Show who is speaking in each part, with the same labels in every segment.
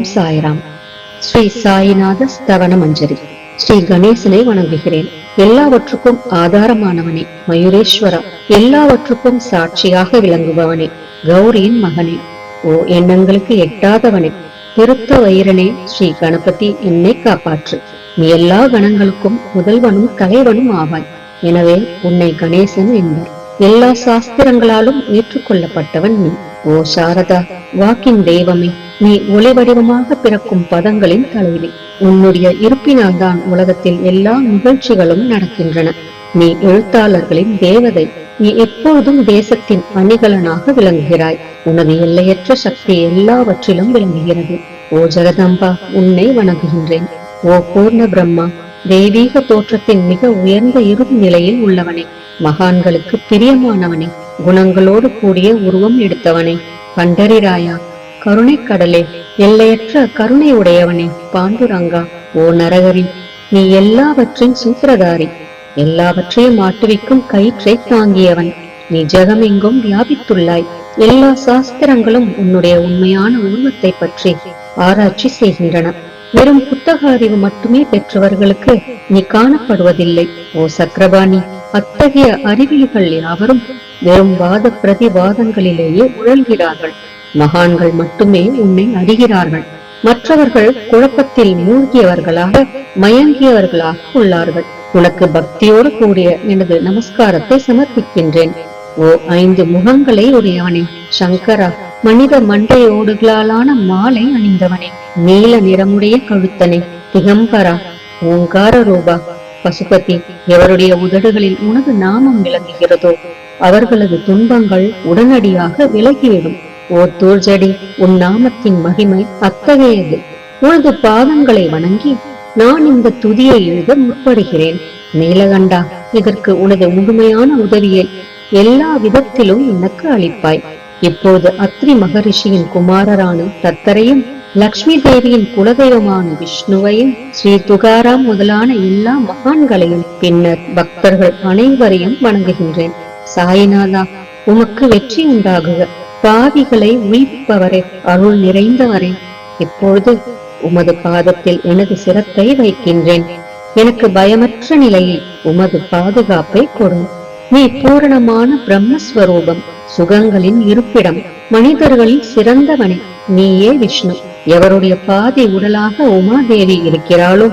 Speaker 1: ஓம் சாய்ராம். ஸ்ரீ சாய்நாத ஸ்தவன மஞ்சரி. ஸ்ரீ கணேசனை வணங்குகிறேன். எல்லாவற்றுக்கும் ஆதாரமானவனே, மயூரேஸ்வரா, எல்லாவற்றுக்கும் சாட்சியாக விளங்குபவனே, கௌரியின் மகனே, ஓ எண்ணங்களுக்கு எட்டாதவனே, திருத்த வைரனே, ஸ்ரீ கணபதி, என்னை காப்பாற்று. நீ எல்லா கணங்களுக்கும் முதல்வனும் தலைவனும் ஆவாய். எனவே உன்னை கணேசன் என்பர். எல்லா சாஸ்திரங்களாலும் ஏற்றுக்கொள்ளப்பட்டவன் நீ. ஓ சாரதா, வாக்கின் தெய்வமே, நீ ஒளி வடிவமாக பிறக்கும் பதங்களின் தலைவி. உன்னுடைய இருப்பினால் தான் உலகத்தில் எல்லா நிகழ்ச்சிகளும் நடக்கின்றன. நீ எழுத்தாளர்களின் தேவதை. நீ எப்பொழுதும் தேசத்தின் அணிகலனாக விளங்குகிறாய். உனது எல்லையற்ற சக்தி எல்லாவற்றிலும் விளங்குகிறது. ஓ ஜெகதம்பா, உன்னை வணங்குகின்றேன். ஓ பூர்ண பிரம்மா, தெய்வீக தோற்றத்தின் மிக உயர்ந்த இறுதி நிலையில் உள்ளவனே, மகான்களுக்கு பிரியமானவனே, குணங்களோடு கூடிய உருவம் எடுத்தவனே, பண்டரிராயா, கருணை கடலே, எல்லையற்ற கருணை உடையவனே, பாண்டுரங்கா, ஓ நரகரி, நீ எல்லாவற்றின் சூத்திரதாரி, எல்லாவற்றையும் ஆட்டுவிக்கும் கயிற்றை தாங்கியவன். நீ ஜெகமெங்கும் வியாபித்துள்ளாய். எல்லா சாஸ்திரங்களும் உன்னுடைய உண்மையான உருவத்தை பற்றி ஆராய்ச்சி செய்கின்றன. வெறும் புத்தக அறிவு மட்டுமே பெற்றவர்களுக்கு நீ காணப்படுவதில்லை. ஓ சக்கரபாணி, அத்தகைய அறிவியல்கள் யாவரும் வெறும் வாத பிரதிவாதங்களிலேயே உழல்கிறார்கள். மகான்கள் மட்டுமே உன்னை அறிகிறார்கள். மற்றவர்கள் குழப்பத்தில் மூழ்கியவர்களாக, மயங்கியவர்களாக உள்ளார்கள். உனக்கு பக்தியோடு கூடிய எனது நமஸ்காரத்தை சமர்ப்பிக்கின்றேன். ஓ 5 முகங்களை உடையவனே, சங்கரா, மனித மண்டையோடுகளாலான மாலை அணிந்தவனே, நீல நிறமுடைய கழுத்தனே, திகம்பரா, ஓங்கார ரூபா, பசுபதி, எவருடைய உதடுகளில் உனது நாமம் விளங்குகிறதோ அவர்களது துன்பங்கள் உடனடியாக விலகிவிடும். ஓ தூர்ஜடி, உன் நாமத்தின் மகிமை அத்தகையது. உனது பாதங்களை வணங்கி நான் இந்த துதியை எழுத முற்படுகிறேன். நீலகண்டா, இதற்கு உனது முழுமையான உதவியை எல்லா விதத்திலும் எனக்கு அளிப்பாய். இப்போது அத்ரி மகரிஷியின் குமாரரான தத்தரையும், லக்ஷ்மி தேவியின் குலதெய்வமான விஷ்ணுவையும், ஸ்ரீ துகாராம் முதலான எல்லா மகான்களையும், பின்னர் பக்தர்கள் அனைவரையும் வணங்குகின்றேன். சாய்நாதா, உமக்கு வெற்றி உண்டாகுக. பாவிகளை உயிர்ப்பவரே, அருள் நிறைந்தவரே, இப்பொழுது உமது பாதத்தில் எனது சிரத்தை வைக்கின்றேன். எனக்கு பயமற்ற நிலையில் உமது பாதுகாப்பை கொடும். நீ பூரணமான பிரம்மஸ்வரூபம், சுகங்களின் இருப்பிடம், மனிதர்களில் சிறந்தவனே, நீயே விஷ்ணு. எவருடைய பாதி உடலாக உமாதேவி இருக்கிறாளோ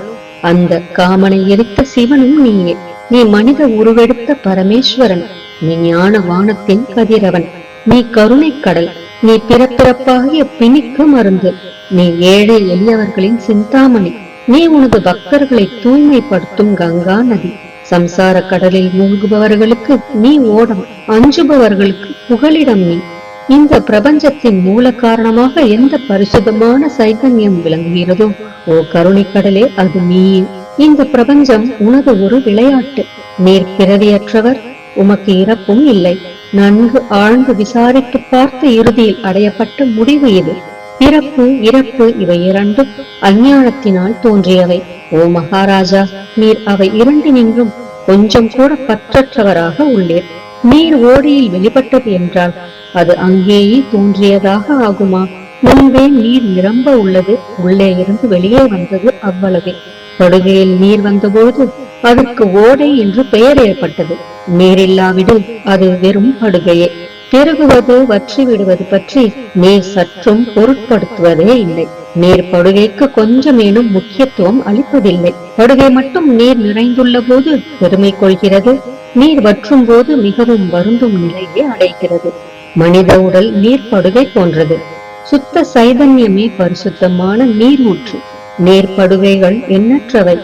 Speaker 1: அந்த காமனை எரித்த சிவனும் நீயே. நீ மனித உருவெடுத்த பரமேஸ்வரன். நீ ஞான வானத்தின் கதிரவன். நீ கருணை கடல். நீ பிறப்பிறப்பாகிய பிணிக்கு மருந்து. நீ ஏழை எளியவர்களின் சிந்தாமணி. நீ உனது பக்தர்களை தூய்மைப்படுத்தும் கங்கா நதி. சம்சார கடலில் மூழ்குபவர்களுக்கு நீ ஓடம், அஞ்சுபவர்களுக்கு புகலிடம் நீ. இந்த பிரபஞ்சத்தின் மூல காரணமாக எந்த பரிசுத்தமான சைதன்யம் விளங்குகிறதோ ஓ கருணை கடலே, அது நீயே. இந்த பிரபஞ்சம் உனது ஒரு விளையாட்டு. நீர் பிறவியற்றவர், உமக்கு இறப்பும் இல்லை. நன்கு ஆழ்ந்து விசாரித்து பார்த்து இறுதியில் அடையப்பட்ட முடிவு இது. பிறப்பு இறப்பு இவை இரண்டும் அஞ்ஞானத்தினால் தோன்றியவை. ஓ மகாராஜா, நீர் அவை இரண்டினின்றும் கொஞ்சம் கூட பற்றற்றவராக உள்ளீர். நீர் ஓடியில் வெளிப்பட்டது என்றால் அது அங்கேயே தோன்றியதாக ஆகுமா? முன்பே நீர் நிரம்ப உள்ளது, உள்ளே இருந்து வெளியே வந்தது, அவ்வளவே. படுகையில் நீர் வந்தபோது அதற்கு ஓடை என்று பெயர் ஏற்பட்டது. நீரில்லாவிடில் அது வெறும் படுகையே. பெருகுவது வற்றி விடுவது பற்றி நீர் சற்றும் பொருட்படுத்துவதே இல்லை. நீர் படுகைக்கு கொஞ்சமேனும் முக்கியத்துவம் அளிப்பதில்லை. படுகை மட்டும் நீர் நிறைந்துள்ள போது பெருமை கொள்கிறது. நீர் வற்றும் போது மிகவும் வருந்தும் நிலையை அடைகிறது. மனித உடல் நீர் படுகை போன்றது. சுத்த சைதன்யமே பரிசுத்தமான நீர் ஊற்று. நீர் படுகைகள் எண்ணற்றவை.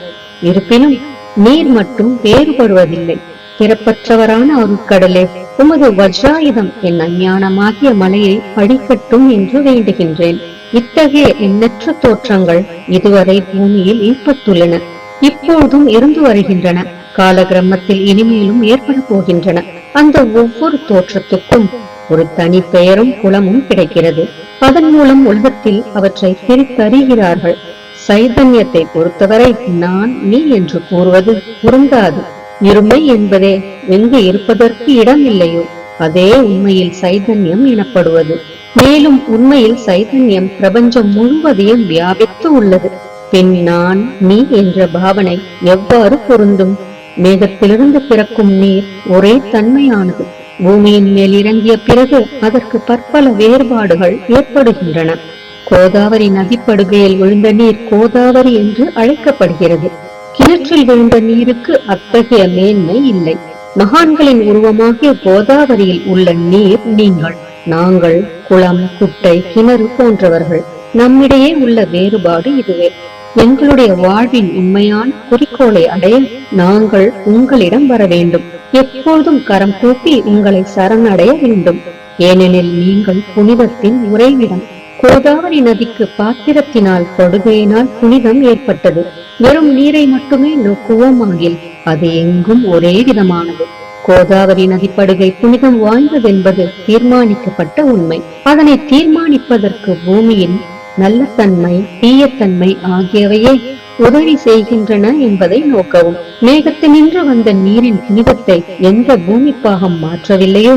Speaker 1: இருப்பினும் நீர் மட்டும் வேறுபடுவதில்லை. பிறப்பற்றவரான அருட்கடலே, உமது வஜ்ராயுதம் என் அஞ்ஞானமாகிய மலையை அடிக்கட்டும் என்று வேண்டுகின்றேன். இத்தகைய எண்ணற்ற தோற்றங்கள் இதுவரை பூமியில் ஏற்பட்டுள்ளன, இப்போதும் இருந்து வருகின்றன, காலகிரமத்தில் இனிமேலும் ஏற்பட போகின்றன. அந்த ஒவ்வொரு தோற்றத்துக்கும் ஒரு தனி பெயரும் குலமும் கிடைக்கிறது. அதன் மூலம் உலகத்தில் அவற்றை பிரித்தறிகிறார்கள். சைதன்யத்தை பொறுத்தவரை நான் நீ என்று கூறுவது பொருந்தாது. இருமை என்பதே எங்கு இருப்பதற்கு இடம் இல்லையோ அதே உண்மையில் சைதன்யம் எனப்படுவது. மேலும் உண்மையில் சைதன்யம் பிரபஞ்சம் முழுவதையும் வியாபித்து உள்ளது. பின் நான் நீ என்ற பாவனை எவ்வாறு பொருந்தும்? மேகத்திலிருந்து பிறக்கும் நீர் ஒரே தன்மையானது. பூமியின் மேல் இறங்கிய பிறகு அதற்கு பற்பல வேறுபாடுகள் ஏற்படுகின்றன. கோதாவரி நதிப்படுகையில் விழுந்த நீர் கோதாவரி என்று அழைக்கப்படுகிறது. கிணற்றில் விழுந்த நீருக்கு அத்தகைய மேன்மை இல்லை. மகான்களின் உருவமாகிய கோதாவரியில் உள்ள நீர் நீங்கள். நாங்கள் குளம், குட்டை, கிணறு போன்றவர்கள். நம்மிடையே உள்ள வேறுபாடு இதுவே. எங்களுடைய வாழ்வின் உண்மையான குறிக்கோளை அடைய நாங்கள் உங்களிடம் வர வேண்டும். எப்பொழுதும் கரம் கூப்பி உங்களை சரணடைய வேண்டும். ஏனெனில் நீங்கள் புனிதத்தின் உறைவிடம். கோதாவரி நதிக்கு பாத்திரத்தினால் படுகையினால் புனிதம் ஏற்பட்டது. வெறும் நீரை மட்டுமே நோக்குவோம் ஆகில் அது எங்கும் ஒரே விதமானது. கோதாவரி நதிப்படுகை புனிதம் வாய்ந்ததென்பது தீர்மானிக்கப்பட்ட உண்மை. அதனை தீர்மானிப்பதற்கு பூமியின் நல்ல தன்மை, தீயத்தன்மை ஆகியவையே உதவி செய்கின்றன என்பதை நோக்கவும். மேகத்தினின்று வந்த நீரின் புனிதத்தை எந்த பூமி பாகம் மாற்றவில்லையோ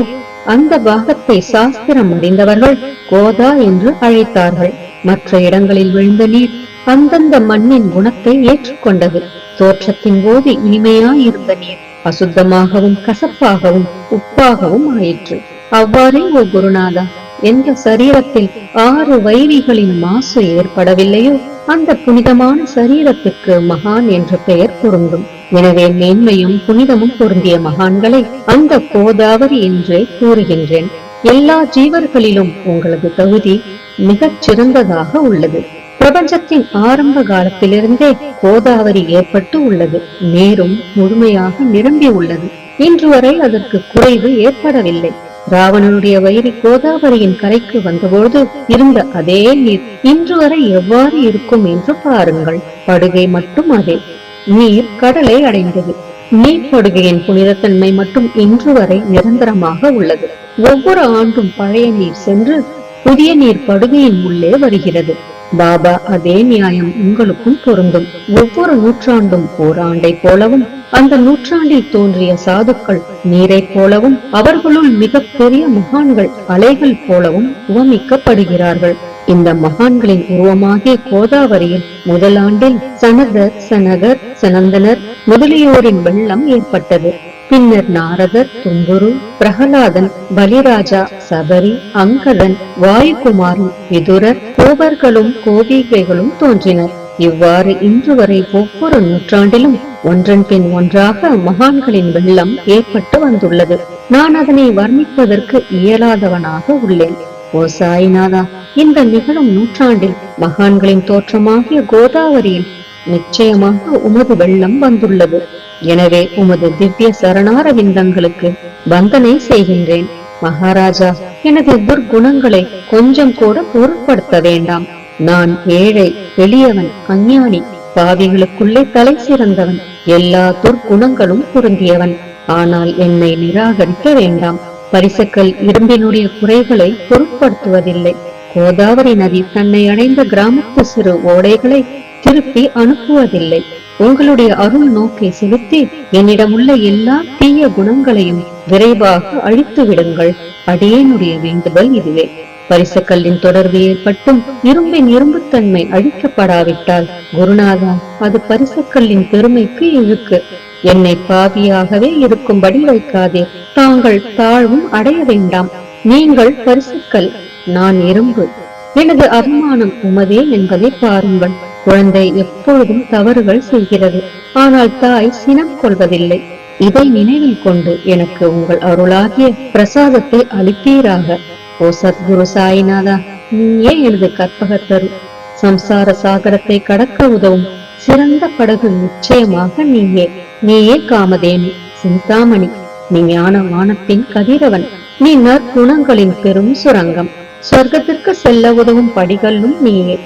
Speaker 1: அந்த பாகத்தை சாஸ்திரம் அறிந்தவர்கள் கோதா என்று அழைத்தார்கள். மற்ற இடங்களில் விழுந்த நீர் அந்தந்த மண்ணின் குணத்தை ஏற்றுக்கொண்டது. தோற்றத்தின் போது இனிமையாயிருந்த நீர் அசுத்தமாகவும் கசப்பாகவும் உப்பாகவும் ஆயிற்று. அவ்வாறே ஓ குருநாதா, எந்த சரீரத்தில் 6 வைரிகளின் மாசு ஏற்படவில்லையோ அந்த புனிதமான சரீரத்துக்கு மகான் என்ற பெயர் பொருந்தும். எனவே மேன்மையும் புனிதமும் பொருந்திய மகான்களை அந்த கோதாவரி என்றே கூறுகின்றேன். எல்லா ஜீவர்களிலும் உங்களது தகுதி மிகச் சிறந்ததாக உள்ளது. பிரபஞ்சத்தின் ஆரம்ப காலத்திலிருந்தே கோதாவரி ஏற்பட்டு உள்ளது. நீரும் முழுமையாக நிரம்பி உள்ளது. இன்று வரை அதற்கு குறைவு ஏற்படவில்லை. ராவணனுடைய வயிறு கோதாவரியின் கரைக்கு வந்தபோது இருந்த அதே நீர் இன்று வரை எவ்வாறு இருக்கும் என்று பாருங்கள். படுகை மட்டும் அதே. நீர் கடலை அடைந்தது. நீர்ப்படுகையின் புனிதத்தன்மை மட்டும் இன்று வரை நிரந்தரமாக உள்ளது. ஒவ்வொரு ஆண்டும் பழைய நீர் சென்று புதிய நீர் படுகையின் உள்ளே வருகிறது. பாபா அதே நியாயம் உங்களுக்கும் பொருந்தும். ஒவ்வொரு நூற்றாண்டும் ஓராண்டை போலவும் அந்த நூற்றாண்டில் தோன்றிய சாதுக்கள் நீரை போலவும் அவர்களுள் மிக பெரிய மகான்கள் அலைகள் போலவும் உவமிக்கப்படுகிறார்கள். இந்த மகான்களின் உருவமாகிய கோதாவரியில் முதல் ஆண்டில் சனதர், சனகர், சனந்தனர் முதலியோரின் வெள்ளம் ஏற்பட்டது. பின்னர் நாரதர், தும்புரு, பிரகலாதன், பலிராஜா, சபரி, அங்கதன், வாயுகுமாரன், விதுரர், கோபர்களும் கோபிகைகளும் தோன்றினர். இவ்வாறு இன்று வரை ஒவ்வொரு நூற்றாண்டிலும் ஒன்றன் பின் ஒன்றாக மகான்களின் வெள்ளம் ஏற்பட்டு வந்துள்ளது. நான் அதனை வர்ணிப்பதற்கு இயலாதவனாக உள்ளேன். ஓ சாய்நாதா, இந்த நிகழும் நூற்றாண்டில் மகான்களின் தோற்றமாகிய கோதாவரியில் நிச்சயமாக உமது வெள்ளம் வந்துள்ளது. எனவே உமது திவ்ய சரணார விந்தங்களுக்கு வந்தனை செய்கின்றேன். மகாராஜா, எனது துர்குணங்களை கொஞ்சம் கூட பொருட்படுத்த வேண்டாம். நான் ஏழை, எளியவன், அஞ்ஞானி, பாவிகளுக்குள்ளே தலை சிறந்தவன், எல்லா துர்குணங்களும் பொருந்தியவன். ஆனால் என்னை நிராகரிக்க வேண்டாம். பரிசக்கல் இரும்பினுடைய குறைகளை பொருட்படுத்துவதில்லை. கோதாவரி நதி தன்னை அடைந்த கிராமத்து சிறு ஓடைகளை திருப்பி அனுப்புவதில்லை. உங்களுடைய அருள் நோக்கை செலுத்தி என்னிடமுள்ள எல்லா தீய குணங்களையும் விரைவாக அழித்து விடுங்கள். அடியேனுடைய வேண்டுதல் இதுவே. பரிசக்கல்லின் தொடர்பு ஏற்பட்டும் இரும்பின் இரும்புத்தன்மை அழிக்கப்படாவிட்டால் குருநாதா, அது பரிசக்கல்லின் பெருமைக்கு இழுக்கு. என்னை பாவியாகவே இருக்கும்படி வைக்காதே. தாங்கள் தாழ்வும் அடைய வேண்டாம். நீங்கள் பரிசக்கல், நான் இரும்பு. எனது அபிமானம் உமதே என்பதை பாருங்கள். குழந்தை எப்பொழுதும் தவறுகள் செய்கிறது, ஆனால் தாய் சினம் கொள்வதில்லை. இதை நினைவில் கொண்டு எனக்கு உங்கள் அருளாகிய பிரசாதத்தை அளிப்பீராக. ஓ சத்குரு சாய்நாதா, நீயே எனது கற்பகத்தரு. சம்சார சாகரத்தை கடக்க உதவும் சிறந்த படகு நிச்சயமாக நீயே. நீயே காமதேனு, சிந்தாமணி. நீ ஞான வானத்தின் கதிரவன். நீ நற்குணங்களின் பெரும் சுரங்கம். சொர்க்கத்திற்கு செல்ல உதவும் படிகளும் நீயே.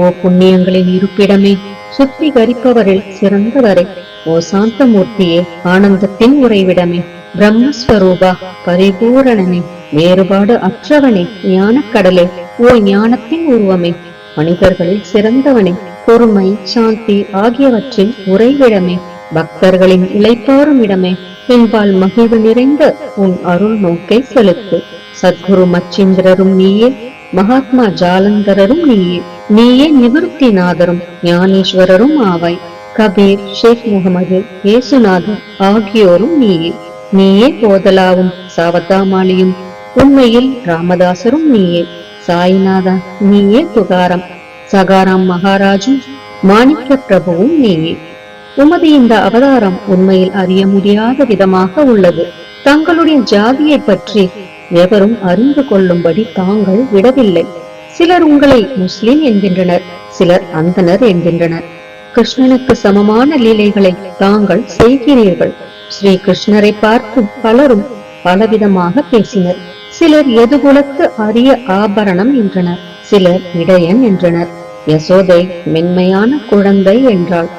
Speaker 1: ஓ புண்ணியங்களின் இருப்பிடமே, சுத்திகரிப்பவரில் சிறந்தவரே. ஓ சாந்தமூர்த்தியே, ஆனந்தத்தின் உறைவிடமே, பிரம்மஸ்வரூபா, பரிபூரணனே, வேறுபாடு அற்றவனே, ஞானக்கடலே, ஓ ஞானத்தின் உருவமே, மனிதர்களில் சிறந்தவனே, பொறுமை, சாந்தி ஆகியவற்றின் உறைவிடமே, பக்தர்களின் இளைப்பாறும் இடமே, என்பால் மகிழ்வு நிறைந்த உன் அருள் நோக்கை செலுத்து. சத்குரு மச்சிந்திரரும் நீயே, மகாத்மா ஜாலந்தரரும் நீயே, நீயே நிவர்த்திநாதரும் ஞானேஸ்வரரும் ஆவாய். கபீர், ஷேக் முகமது, ஏசுநாதர் ஆகியோரும் நீயே. நீயே போதலாவும் சாவதாமாலியும், உண்மையில் ராமதாசரும் நீயே. சாய்நாதா நீயே. துகாரம், சகாராம் மகாராஜும் மாணிக்க பிரபுவும் நீயே. உமது இந்த அவதாரம் உண்மையில் அறிய முடியாத விதமாக உள்ளது. தங்களுடைய ஜாதியை பற்றி எவரும் அறிந்து கொள்ளும்படி தாங்கள் விடவில்லை. சிலர் உங்களை முஸ்லிம் என்கின்றனர், சிலர் அந்தனர் என்கின்றனர். கிருஷ்ணனுக்கு சமமான லீலைகளை தாங்கள் செய்கிறீர்கள். ஸ்ரீ கிருஷ்ணரை பார்த்து பலரும் பலவிதமாக பேசினர். சிலர் எதுகுலத்து அரிய ஆபரணம் என்றனர், சிலர் இடையன் என்றனர். யசோதை மென்மையான குழந்தை என்றாள்.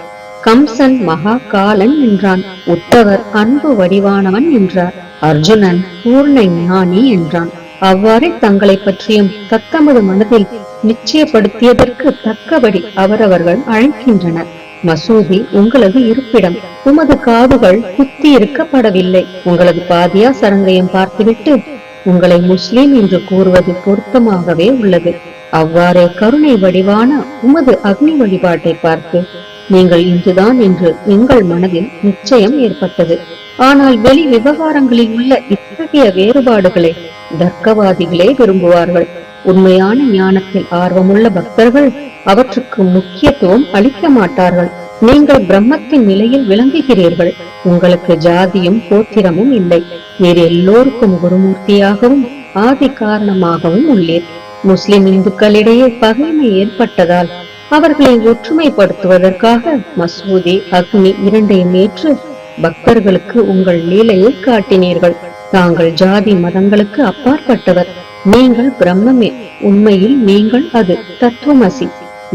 Speaker 1: கம்சன் மகா காலன் என்றான். உத்தவர் அன்பு வடிவானவன் என்றார். அர்ஜுனன் பூர்ண ஞானி என்றான். அவ்வாறே தங்களை பற்றியும் தத்தமது மனதில் நிச்சயப்படுத்தியதற்கு தக்கபடி அவரவர்கள் அழைக்கின்றனர். மசூதி உங்களது இருப்பிடம். உமது காதுகள் குத்தி இருக்கப்படவில்லை. உங்களது பாதியா சரங்கையும் பார்த்துவிட்டு உங்களை முஸ்லிம் என்று கூறுவது பொருத்தமாகவே உள்ளது. அவ்வாறே கருணை வடிவான உமது அக்னி வழிபாட்டை பார்த்து நீங்கள் இன்றுதான் என்று எங்கள் மனதில் நிச்சயம் ஏற்பட்டது. ஆனால் வெளி விவகாரங்களில் உள்ள இத்தகைய வேறுபாடுகளை தர்க்கவாதிகளே விரும்புவார்கள். உண்மையான ஞானத்தில் ஆர்வமுள்ள பக்தர்கள் அவற்றுக்கு முக்கியத்துவம் அளிக்க மாட்டார்கள். நீங்கள் பிரம்மத்தின் நிலையில் விளங்குகிறீர்கள். உங்களுக்கு ஜாதியும் கோத்திரமும் இல்லை. வேறு எல்லோருக்கும் குருமூர்த்தியாகவும் ஆதி காரணமாகவும் உள்ளீர். முஸ்லிம் இந்துக்களிடையே பகைமை ஏற்பட்டதால் அவர்களை ஒற்றுமைப்படுத்துவதற்காக மசூதி அக்னி இரண்டையும் ஏற்று பக்தர்களுக்கு உங்கள் லீலையை காட்டினீர்கள். தாங்கள் ஜாதி மதங்களுக்கு அப்பாற்பட்டவர். நீங்கள் பிரம்மமே. உண்மையில் நீங்கள் அது தத்துவமசி.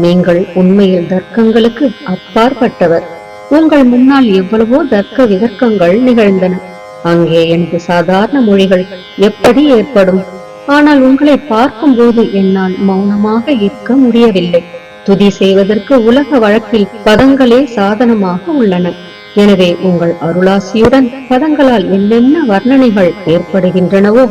Speaker 1: நீங்கள் உண்மையில் தர்க்கங்களுக்கு அப்பாற்பட்டவர். உங்கள் முன்னால் எவ்வளவோ தர்க்க விதர்க்கங்கள் நிகழ்ந்தன. அங்கே எனக்கு சாதாரண மொழிகள் எப்படி ஏற்படும்? ஆனால் உங்களை பார்க்கும் போது என்னால் மௌனமாக இருக்க முடியவில்லை. துதி செய்வதற்கு உலக வழக்கில் பதங்களே சாதனமாக உள்ளன. எனவே உங்கள் அருளாசியுடன் பதங்களால் என்னென்ன வர்ணனைகள் ஏற்படுகின்றனவோ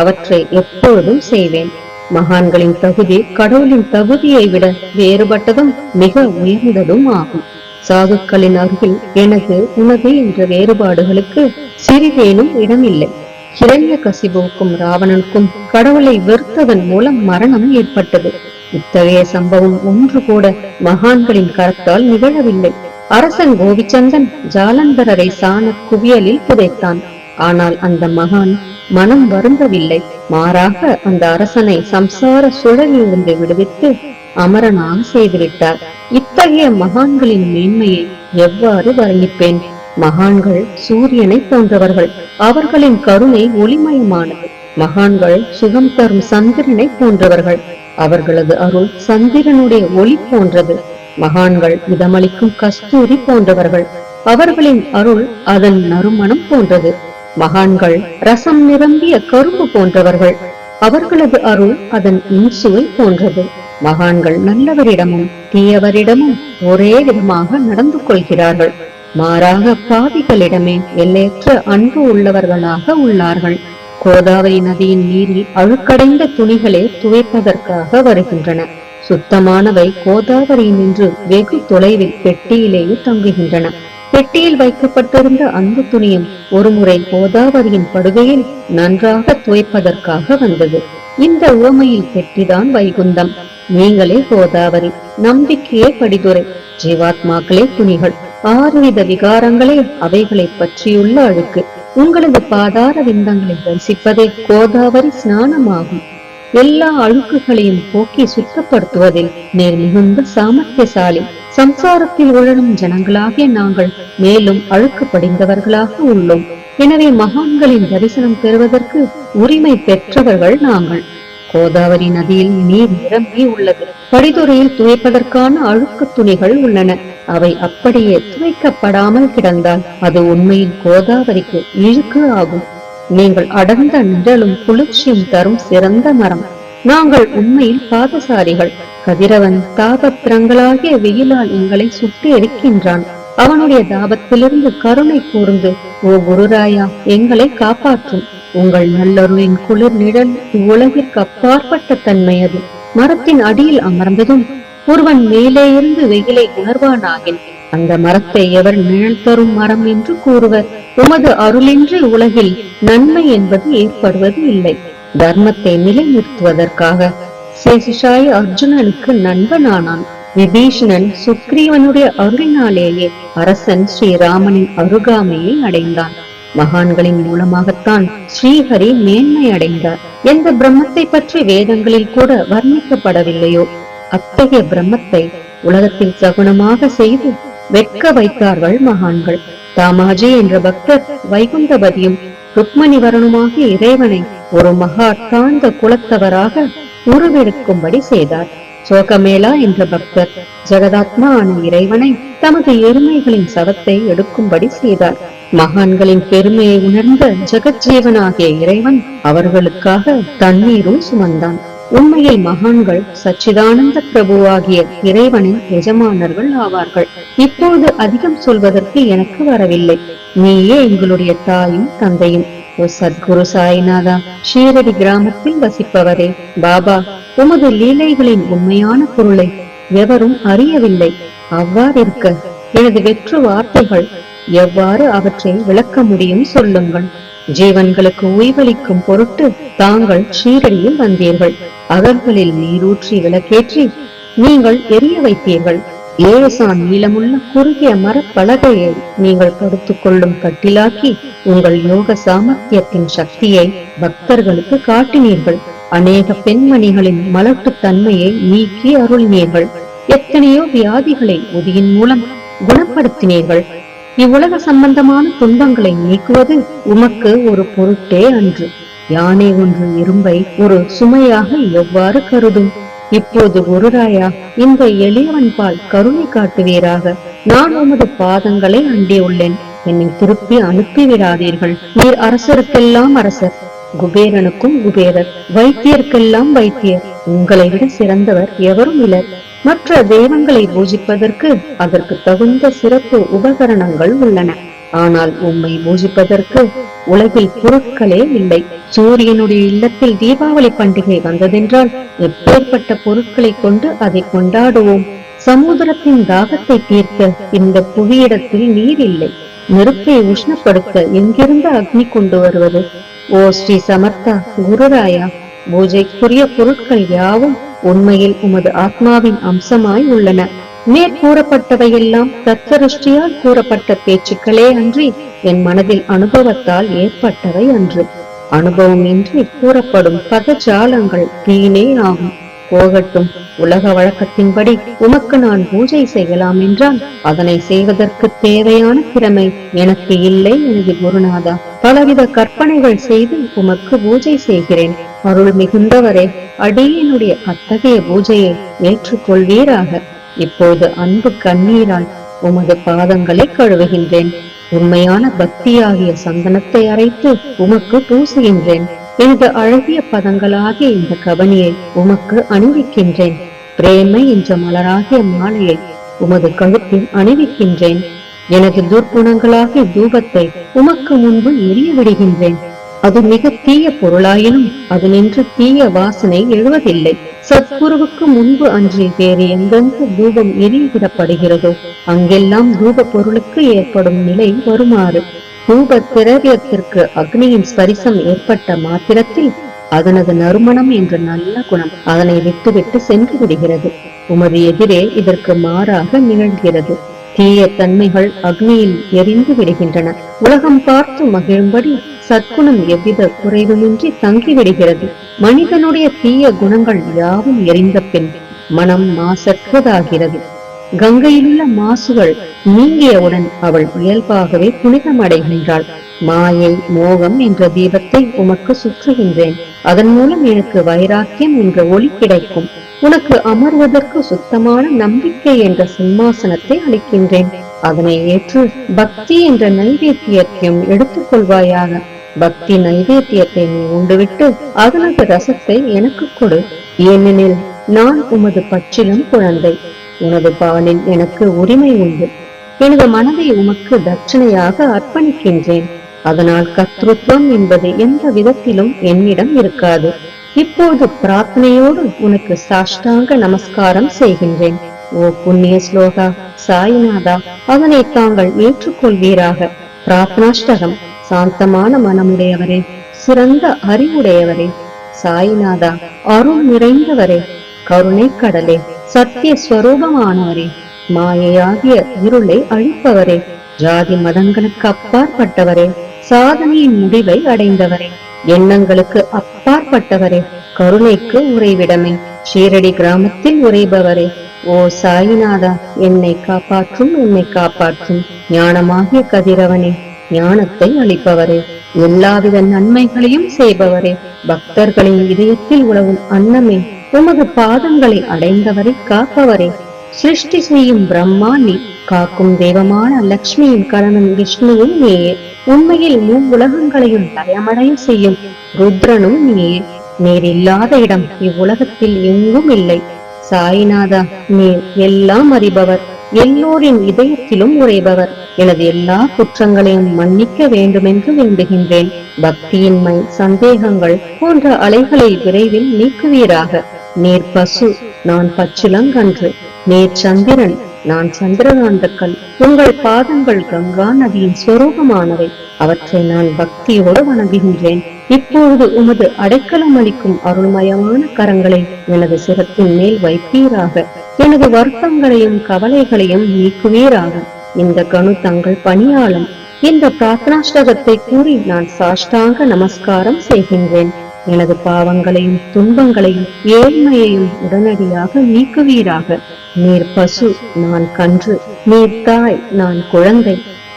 Speaker 1: அவற்றை எப்பொழுதும் செய்வேன். மகான்களின் தகுதி கடவுளின் தகுதியை விட வேறுபட்டதும் மிக உயர்ந்ததும் ஆகும். சாதுக்களின் அருகில் எனது உனது என்ற வேறுபாடுகளுக்கு சிறிதேனும் இடமில்லை. ஹிரண்ய கசிபுவுக்கும் ராவணனுக்கும் கடவுளை வெறுத்ததன் மூலம் மரணம் ஏற்பட்டது. இத்தகைய சம்பவம் ஒன்று கூட மகான்களின் கரத்தால் நிகழவில்லை. அரசன் கோவிச்சந்தன் ஜாலந்தரரை சாண குவியலில் புதைத்தான். ஆனால் அந்த மகான் மனம் வருந்தவில்லை. மாறாக அந்த அரசனை சம்சார சுழலிலிருந்து விடுவித்து அமரனாக செய்துவிட்டார். இத்தகைய மகான்களின் மேன்மையை எவ்வாறு வர்ணிப்பேன்? மகான்கள் சூரியனை போன்றவர்கள். அவர்களின் கருணை ஒளிமயமானது. மகான்கள் சுகம் தரும் சந்திரனை போன்றவர்கள். அவர்களது அருள் சந்திரனுடைய ஒளி போன்றது. மகான்கள் இதமளிக்கும் கஸ்தூரி போன்றவர்கள். அவர்களின் அருள் அதன் நறுமணம் போன்றது. மகான்கள் ரசம் நிரம்பிய கரும்பு போன்றவர்கள். அவர்களது அருள் அதன் இன்சுவை போன்றது. மகான்கள் நல்லவரிடமும் தீயவரிடமும் ஒரே விதமாக நடந்து கொள்கிறார்கள். மாறாக பாவிகளிடமே எல்லையற்ற அன்பு உள்ளவர்களாக உள்ளார்கள். கோதாவரி நதியின் நீரில் அழுக்கடைந்த துணிகளே துவைப்பதற்காக வருகின்றன. சுத்தமானவை கோதாவரியில் நின்று வெகு தொலைவில் பெட்டியிலேயே தங்குகின்றன. பெட்டியில் வைக்கப்பட்டிருந்த அந்த துணியும் ஒருமுறை கோதாவரியின் படுகையில் நன்றாக துவைப்பதற்காக வந்தது. இந்த உவமையில் பெட்டிதான் வைகுந்தம். நீங்களே கோதாவரி, நம்பிக்கையே படிதுரை, ஜீவாத்மாக்களே துணிகள். 6 வித விகாரங்களே அவைகளை பற்றியுள்ள அழுக்கு. உங்களது பாதார விந்தங்களை தரிசிப்பதே கோதாவரி ஸ்நானமாகும். எல்லா அழுக்குகளையும் போக்கி சுத்தப்படுத்துவதில் நேர் மிகுந்த சாமர்த்தியசாலி. சம்சாரத்தில் உழலும் ஜனங்களாகிய நாங்கள் மேலும் அழுக்கு படிந்தவர்களாக உள்ளோம். எனவே மகான்களின் தரிசனம் பெறுவதற்கு உரிமை பெற்றவர்கள் நாங்கள். கோதாவரி நதியில் நீர் நிரம்பி உள்ளது. படிதுறையில் துவைப்பதற்கான அழுக்கு துணிகள் உள்ளன. அவை அப்படியே துவைக்கப்படாமல் கிடந்தால் அது உண்மையில் கோதாவரிக்கு இழுக்கு ஆகும். நீங்கள் அடர்ந்த நிழலும் குளிர்ச்சியும் தரும் சிறந்த மரம். நாங்கள் உண்மையில் பாதசாரிகள். கதிரவன் தாபத்திரங்களாகிய வெயிலால் எங்களை சுட்டு எரிக்கின்றான். அவனுடைய தாபத்திலிருந்து கருணை கூர்ந்து, ஓ குருராயா, எங்களை காப்பாற்றும். உங்கள் நல்லருளின் குளிர் நிழல் இவ்வுலகிற்கு அப்பாற்பட்ட தன்மை அது. மரத்தின் அடியில் அமர்ந்ததும் ஒருவன் மேலே இருந்து வெயிலை உணர்வானாகில் அந்த மரத்தை எவர் நிழல் தரும் மரம் என்று கூறுவர். உமது அருளின்றி உலகில் நன்மை என்பது ஏற்படுவது இல்லை. தர்மத்தை நிலைநிறுத்துவதற்காக சேஷிஷாய அர்ஜுனனுக்கு நண்பனானான். விபீஷணன் சுக்ரீவனுடைய அருளினாலேயே அரசன் ஸ்ரீராமனின் அருகாமையை அடைந்தான். மகான்களின் மூலமாகத்தான் ஸ்ரீஹரி மேன்மை அடைந்தார். எந்த பிரம்மத்தை பற்றி வேதங்களில் கூட வர்ணிக்கப்படவில்லையோ அத்தகைய பிரம்மத்தை உலகத்தில் சகுனமாக செய்து வெட்க வைத்தார்கள் மகான்கள். தாமாஜி என்ற பக்தர் வைகுண்டபதியும் ருக்மணி வரணுமாகிய இறைவனை ஒரு மகா தாழ்ந்த குலத்தவராக உருவெடுக்கும்படி செய்தார். சோகமேளா என்ற பக்தர் ஜெகதாத்மா ஆன இறைவனை தமது எருமைகளின் சவத்தை எடுக்கும்படி செய்தார். மகான்களின் பெருமையை உணர்ந்த ஜெகஜீவனாகிய இறைவன் அவர்களுக்காக தண்ணீரும் சுமந்தான். உண்மையில் மகான்கள் சச்சிதானந்த பிரபுவாகிய இறைவனின் எஜமானர்கள் ஆவார்கள். இப்போது அதிகம் சொல்வதற்கு எனக்கு வரவில்லை. நீயே எங்களுடைய தாயும் தந்தையும். ஓ சத்குரு சாய்நாதா, ஷீரடி கிராமத்தில் வசிப்பவரே, பாபா, உமது லீலைகளின் உண்மையான பொருளை எவரும் அறியவில்லை. அவ்வாறிருக்க எனது வெற்று வார்த்தைகள் எவ்வாறு அவற்றை விளக்க முடியும் சொல்லுங்கள். ஜீவன்களுக்கு உய்வளிக்கும் பொருட்டு தாங்கள் ஷீரடியில் வந்தீர்கள். அகர்களில் நீரூற்றி விளக்கேற்றி நீங்கள் எரிய வைத்தீர்கள். 7 சான் நீளமுள்ள குறுகிய மரப்பலகையை நீங்கள் படுத்துக் கொள்ளும் கட்டிலாக்கி உங்கள் யோக சாமர்த்தியத்தின் சக்தியை பக்தர்களுக்கு காட்டினீர்கள். அநேக பெண்மணிகளின் மலட்டு தன்மையை நீக்கி அருளினீர்கள். எத்தனையோ வியாதிகளை உதியின் மூலம் குணப்படுத்தினீர்கள். இவ்வுலக சம்பந்தமான துன்பங்களை நீக்குவது உமக்கு ஒரு பொருட்டே அன்று. யானை ஒன்று இரும்பை ஒரு சுமையாக எவ்வாறு கருதும்? இப்போது குருராயா, இந்த எளியவன் பால் கருணை காட்டுவீராக. நான் உமது பாதங்களை அண்டியுள்ளேன். என்னை திருப்பி அனுப்பிவிடாதீர்கள். நீர் அரசருக்கெல்லாம் அரசர், குபேரனுக்கும் குபேரர், வைத்தியருக்கெல்லாம் வைத்தியர். உங்களை விட சிறந்தவர் எவரும் இலர். மற்ற தெய்வங்களை பூஜிப்பதற்கு அதற்கு தகுந்த சிறப்பு உபகரணங்கள் உள்ளன. ஆனால் உம்மை பூஜிப்பதற்கு உலகில் பொருட்களே இல்லை. சூரியனுடைய இல்லத்தில் தீபாவளி பண்டிகை வந்ததென்றால் எப்பேற்பட்ட பொருட்களை கொண்டு அதை கொண்டாடுவோம். சமுத்திரத்தின் தாகத்தை தீர்க்க இந்த புவியிடத்தில் நீர் இல்லை. நெருப்பை உஷ்ணப்படுத்த எங்கிருந்து அக்னி கொண்டு வருவது? ஓ ஸ்ரீ சமர்த்தா குருராயா, பூஜைக்குரிய பொருட்கள் யாவும் உண்மையில் உமது ஆத்மாவின் அம்சமாய் உள்ளன. மேற்கூறப்பட்டவையெல்லாம் தத்வருஷ்டியால் கூறப்பட்ட பேச்சுக்களே அன்றி என் மனதில் அனுபவத்தால் ஏற்பட்டவை அன்று. அனுபவம் இன்றி கூறப்படும் பதஜாலங்கள் வீணே ஆகும். போகட்டும். உலக வழக்கத்தின்படி உமக்கு நான் பூஜை செய்யலாம் என்றால் அதனை செய்வதற்கு தேவையான திறமை எனக்கு இல்லை எனது குருநாதா. பலவித கற்பனைகள் செய்து உமக்கு பூஜை செய்கிறேன். அருள் மிகுந்தவரே, அடியனுடைய அத்தகைய பூஜையை ஏற்றுக்கொள்வீராக. இப்போது அன்பு கண்ணீரால் உமது பாதங்களை கழுவுகின்றேன். உண்மையான பக்தியாகிய சந்தனத்தை அரைத்து உமக்கு பூசுகின்றேன். எனது அழகிய பதங்களாகிய இந்த கவனியை உமக்கு அணிவிக்கின்றேன். பிரேமை என்ற மலராகிய மாலையை உமது கழுத்தில் அணிவிக்கின்றேன். எனது துர்க்குணங்களாகிய தூபத்தை உமக்கு முன்பு எரிய விடுகின்றேன். அது மிக தீய பொருளாயினும் அது நின்று தீய வாசனை எழுவதில்லை. சத்குருவுக்கு முன்பு அன்றி வேறு எங்கெங்கு தூபம் எரியவிடப்படுகிறதோ அங்கெல்லாம் தூப பொருளுக்கு ஏற்படும் நிலை வருமாறு தூப திரவியத்திற்கு அக்னியின் ஸ்பரிசம் ஏற்பட்ட மாத்திரத்தில் அதனது நறுமணம் என்ற நல்ல குணம் அதனை விட்டுவிட்டு சென்று விடுகிறது. உமது எதிரே இதற்கு மாறாக நிகழ்கிறது. தீய தன்மைகள் அக்னியில் எரிந்து விடுகின்றன. உலகம் பார்த்து மகிழும்படி சத்குணம் எவ்வித குறைவுமின்றி தங்கிவிடுகிறது. மனிதனுடைய தீய குணங்கள் யாவும் எரிந்த பின் மனம் மாசற்றதாகிறது. கங்கையிலுள்ள மாசுகள் நீங்கியவுடன் அவள் இயல்பாகவே புனிதமடைகின்றாள். மாயை மோகம் என்ற தீபத்தை உமக்கு சுற்றுகின்றேன். அதன் மூலம் எனக்கு வைராக்கியம் என்ற ஒளி கிடைக்கும். உனக்கு அமர்வதற்கு சுத்தமான நம்பிக்கை என்ற சிம்மாசனத்தை அளிக்கின்றேன். அதனை ஏற்று பக்தி என்ற நைவேத்தியத்தையும் எடுத்துக் கொள்வாயாக. பக்தி நைவேத்தியத்தை நீ உண்டுவிட்டு அதனது ரசத்தை எனக்கு கொடு. ஏனெனில் நான் உமது பச்சிலம் குழந்தை. உனது பாலில் எனக்கு உரிமை உண்டு. எனது மனதை உமக்கு தட்சணையாக அர்ப்பணிக்கின்றேன். அதனால் கர்த்தத்துவம் என்பது எந்த விதத்திலும் என்னிடம் இருக்காது. இப்போது பிரார்த்தனையோடு உனக்கு சாஷ்டாங்க நமஸ்காரம் செய்கின்றேன். ஓ புண்ணிய ஸ்லோகா சாய்நாதா, அதனை தாங்கள் ஏற்றுக்கொள்வீராக. பிரார்த்தனாஷ்டகம். சாந்தமான மனமுடையவரே, சிறந்த அறிவுடையவரே, சாய்நாதா, அருள் நிறைந்தவரே, கருணை கடலே, சத்திய ஸ்வரூபமானவரே, மாயையாகிய இருளை அழிப்பவரே, ஜாதி மதங்களுக்கு அப்பாற்பட்டவரே, சாதனையின் முடிவை அடைந்தவரே, எண்ணங்களுக்கு அப்பாற்பட்டவரே, கருணைக்கு உறைவிடமே, ஷீரடி கிராமத்தில் உறைபவரே, ஓ சாயிநாதா, என்னை காப்பாற்றும், என்னை காப்பாற்றும். ஞானமாகிய கதிரவனே, ஞானத்தை அளிப்பவரே, எல்லாவித நன்மைகளையும் செய்பவரே, பக்தர்களின் இதயத்தில் உழவும் அன்னமே, உமது பாதங்களை அடைந்தவரை காப்பவரே, சிருஷ்டி செய்யும் பிரம்மா நீ, காக்கும் தெய்வமான லட்சுமியின் கணவன் விஷ்ணுவும் நீயே, உண்மையில் உலகங்களையும் பயமடைய செய்யும் ருத்ரனும் நீயே. நீர் இல்லாத இடம் இவ்வுலகத்தில் எங்கும் இல்லை. சாய்நாதா, நீர் எல்லாம் அறிபவர், எல்லோரின் இதயத்திலும் உறைபவர். எனது எல்லா குற்றங்களையும் மன்னிக்க வேண்டுமென்று வேண்டுகின்றேன். பக்தியின்மை, சந்தேகங்கள் போன்ற அலைகளை விரைவில் நீக்குவீராக. நீர் பசு, நான் பச்சிலங்கன்று. நீர் சந்திரன், நான் சந்திரகாந்தக்கல். உங்கள் பாதங்கள் கங்கா நதியின் ஸ்வரூபமானவை. அவற்றை நான் பக்தியோடு வணங்குகின்றேன். இப்பொழுது உமது அடைக்கலம் அளிக்கும் அருள்மயமான கரங்களை எனது சிரத்தின் மேல் வைப்பீராக. எனது வருத்தங்களையும் கவலைகளையும் நீக்குவீராக. இந்த கணு தங்கள் பணியாளன். இந்த பிரார்த்தனாஷ்டகத்தை கூறி நான் சாஷ்டாங்க நமஸ்காரம் செய்கின்றேன். எனது பாவங்களையும் துன்பங்களையும் ஏழ்மையையும் உடனடியாக நீக்குவீராக. நீர் பசு, நான் கன்று. நீர் தாய், நான் குழந்தை.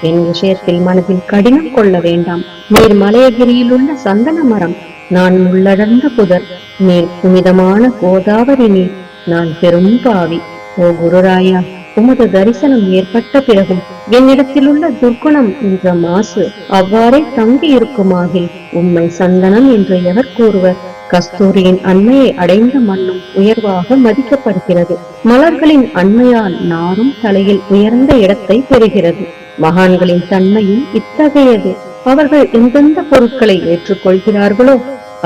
Speaker 1: என் விஷயத்தில் மனதில் கடினம் கொள்ள வேண்டாம். நீர் மலையகிரியில் உள்ள சந்தன மரம், நான் உள்ளடர்ந்த புதர். நீர் புனிதமான கோதாவரி நீர், நான் பெரும் பாவி. ஓ குருராயா, உமது தரிசனம் ஏற்பட்ட பிறகும் என்னிடத்தில் உள்ள துர்க்குணம் என்ற மாசு அவ்வாறே தங்கி இருக்குமாகில் உம்மை சந்தனம் என்று எவர் கூறுவர்? கஸ்தூரியின் அண்மையை அடைந்த மண்ணும் உயர்வாக மதிக்கப்படுகிறது. மலர்களின் அண்மையால் நாரும் தலையில் உயர்ந்த இடத்தை பெறுகிறது. மகான்களின் தன்மையும் இத்தகையது. அவர்கள் எந்தெந்த பொருட்களை ஏற்றுக்கொள்கிறார்களோ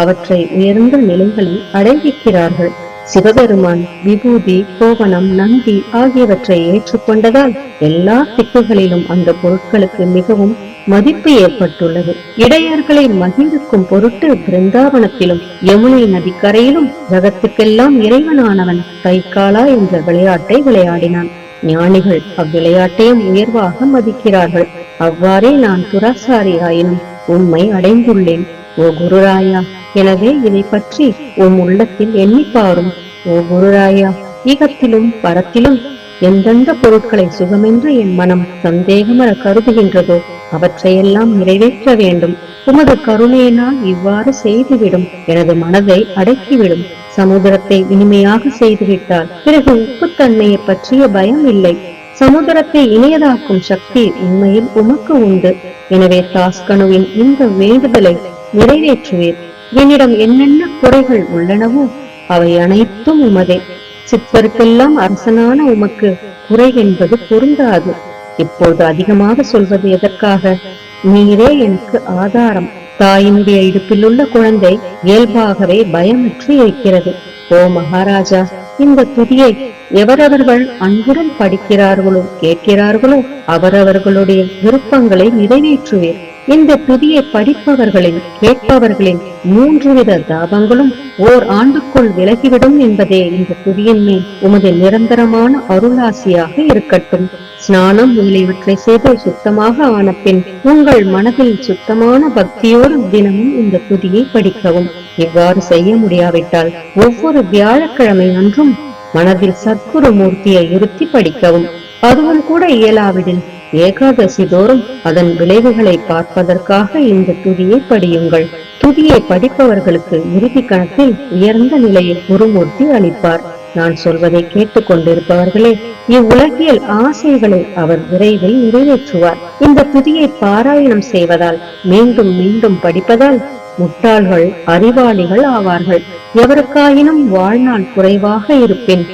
Speaker 1: அவற்றை உயர்ந்த நிலைகளில் அடைவிக்கிறார்கள். சிவபெருமான் விபூதி, கோவணம், நந்தி ஆகியவற்றை ஏற்றுக்கொண்டதால் எல்லா திக்குகளிலும் அந்த பொருட்களுக்கு மிகவும் மதிப்பு ஏற்பட்டுள்ளது. இடையர்களை மகிழ்விக்கும் பொருட்டு பிருந்தாவனத்திலும் யமுனை நதிக்கரையிலும் ஜகத்துக்கெல்லாம் இறைவனானவன் தைக்காலா என்ற விளையாட்டை விளையாடினான். ஞானிகள் அவ்விளையாட்டையும் உயர்வாக மதிக்கிறார்கள். அவ்வாறே நான் துராசாரி ஆயினும் உம்மை அடைந்துள்ளேன். ஓ குருராயா, எனவே இதை பற்றி உம் உள்ளத்தில் எண்ணி பாரும். ஓ குருராயா, ஈகத்திலும் பரத்திலும் எந்தெந்த பொருட்களை சுகமென்று என் மனம் சந்தேகமர கருதுகின்றதோ அவற்றையெல்லாம் நிறைவேற்ற வேண்டும். உமது கருணையினால் இவ்வாறு செய்துவிடும். எனது மனதை அடக்கிவிடும். சமுதிரத்தை இனிமையாக செய்துவிட்டால் பிறகு உப்புத்தன்மையை பற்றிய பயம் இல்லை. சமுதிரத்தை இனியதாக்கும் சக்தி உண்மையில் உமக்கு உண்டு. எனவே தாஸ்கனுவின் இந்த வேண்டுதலை நிறைவேற்றுவீர். என்னிடம் என்னென்ன குறைகள் உள்ளனவோ அவை அனைத்தும் உமதே. சித்தருக்கெல்லாம் அரசனான உமக்கு குறை என்பது பொருந்தாது. இப்போது அதிகமாக சொல்வது எதற்காக? நீரே எனக்கு ஆதாரம். தாயினுடைய இடுப்பில் உள்ள குழந்தை இயல்பாகவே பயமற்று இருக்கிறது. ஓ மகாராஜா, இந்த துதியை எவரவர்கள் அன்புடன் படிக்கிறார்களோ கேட்கிறார்களோ அவரவர்களுடைய விருப்பங்களை நிறைவேற்றுவேன். இந்த துதியை படிப்பவர்களின் கேட்பவர்களின் 3 வித தாபங்களும் ஓர் ஆண்டுக்குள் விலகிவிடும் என்பதே இந்த துதியின் மேல் உமது நிரந்தரமான அருளாசியாக இருக்கட்டும். ஸ்நானம் முதலியவற்றை செய்து சுத்தமாக ஆன பின் உங்கள் மனதில் சுத்தமான பக்தியோடு தினமும் இந்த துதியை படிக்கவும். இவ்வாறு செய்ய முடியாவிட்டால் ஒவ்வொரு வியாழக்கிழமை அன்றும் மனதில் சத்குரு மூர்த்தியை இருத்தி படிக்கவும். அதுவும் கூட இயலாவிடில் ஏகாதசி தோறும் அதன் விளைவுகளை பார்ப்பதற்காக இந்த துதியை படியுங்கள். துதியை படிப்பவர்களுக்கு இறுதி கணத்தில் உயர்ந்த நிலையை குருமூர்த்தி அளிப்பார். நான் சொல்வதை கேட்டுக் கொண்டிருப்பவர்களே, இவ்வுலகியல் ஆசைகளை அவர் விரைவில் நிறைவேற்றுவார். இந்த துதியை பாராயணம் செய்வதால், மீண்டும் மீண்டும் படிப்பதால் முட்டாள்கள் அறிவாளிகள் ஆவார்கள். எவருக்காயினும் வாழ்நாள் குறைவாக இருப்பின்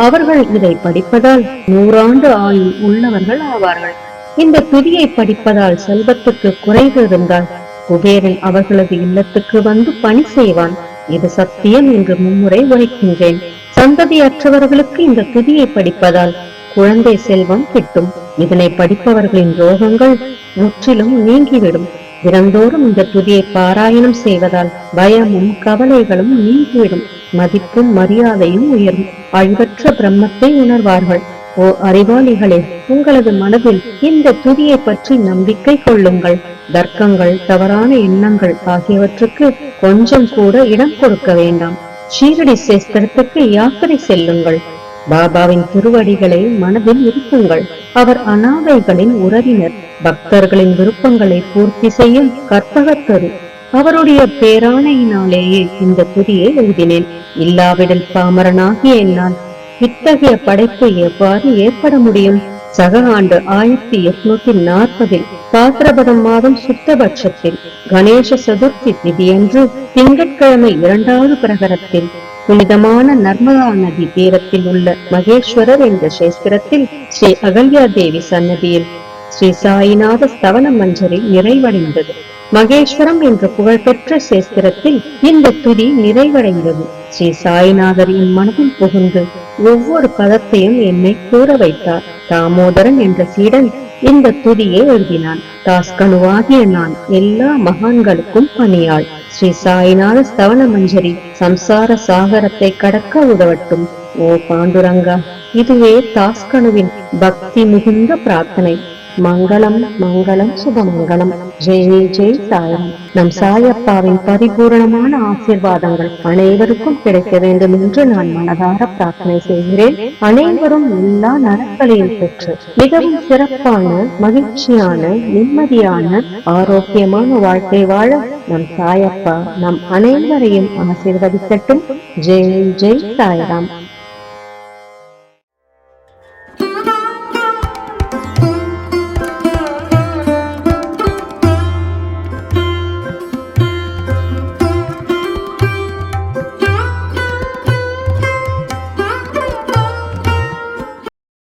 Speaker 1: அவர்கள் இதை படிப்பதால் 100 ஆயுள் உள்ளவர்கள் ஆவார்கள். இந்த துதியை படிப்பதால் செல்வத்துக்கு குறைவு இருந்தால் குபேரன் அவர்களது இல்லத்துக்கு வந்து பணி செய்வான். இது சத்தியம் என்று மும்முறை உரைக்கின்றேன். சந்ததியற்றவர்களுக்கு இந்த துதியை படிப்பதால் குழந்தை செல்வம் கிட்டும். இதனை படிப்பவர்களின் ரோகங்கள் முற்றிலும் நீங்கிவிடும். தினந்தோறும் இந்த துதியை பாராயணம் செய்வதால் பயமும் கவலைகளும் நீங்கிவிடும். மதிப்பும் மரியாதையும் உயரும். அழிவற்ற பிரம்மத்தை உணர்வார்கள். ஓ அறிவாளிகளே, உங்களது மனதில் இந்த துதியை பற்றி நம்பிக்கை கொள்ளுங்கள். தர்க்கங்கள், தவறான எண்ணங்கள் ஆகியவற்றுக்கு கொஞ்சம் கூட இடம் கொடுக்க வேண்டாம். ஷீரடி சேஸ்திரத்துக்கு யாத்திரை செல்லுங்கள். பாபாவின் திருவடிகளை மனதில் இருக்குங்கள். அவர் அநாதைகளின் உறவினர். பக்தர்களின் விருப்பங்களை பூர்த்தி செய்யும் கற்பகத்தரு. அவருடைய பேராணையினாலேயே இந்த துதியை எழுதினேன். இல்லாவிடில் பாமரனாகிய என்னால் இத்தகைய படைப்பு எவ்வாறு ஏற்பட முடியும்? சக ஆண்டு 1840 பாத்திரபதம் மாதம் சுத்தபட்சத்தில் கணேச சதுர்த்தி திதியன்று திங்கட்கிழமை 2வது பிரகரத்தில் புனிதமான நர்மதா நதி தீரத்தில் உள்ள மகேஸ்வரர் என்ற சேஸ்திரத்தில் ஸ்ரீ அகல்யா தேவி சன்னதியில் ஸ்ரீ சாயிநாத ஸ்தவன மஞ்சரி நிறைவடைந்தது. மகேஸ்வரம் என்ற புகழ்பெற்ற சேஸ்திரத்தில் இந்த துதி நிறைவடைந்தது. ஸ்ரீ சாயிநாதரின் மனதில் புகுந்து ஒவ்வொரு பதத்தையும் என்னை கூற வைத்தார். தாமோதரன் என்ற சீடன் இந்த துதியை எழுதினான். தாஸ்கனுவாகிய நான் எல்லா மகான்களுக்கும் பணியாள். ஸ்ரீ சாயிநாத ஸ்தவன மஞ்சரி சம்சார சாகரத்தை கடக்க உதவட்டும். ஓ பாண்டுரங்கா, இதுவே தாஸ்கனுவின் பக்தி மிகுந்த பிரார்த்தனை. மங்களம் மங்களம் சுபமங்கலம். ஜெய் ஜெய் சாயம். நம் சாயப்பாவின் பரிபூரணமான ஆசீர்வாதங்கள் அனைவருக்கும் கிடைக்க வேண்டும் என்று நான் மனதார பிரார்த்தனை செய்கிறேன். அனைவரும் எல்லா நலன்களையும் பெற்று மிகவும் சிறப்பான, மகிழ்ச்சியான, நிம்மதியான, ஆரோக்கியமான வாழ்க்கை வாழ நம் சாயப்பா நம் அனைவரையும் ஆசீர்வதிக்கட்டும். ஜெய் ஜெய் சாயராம்.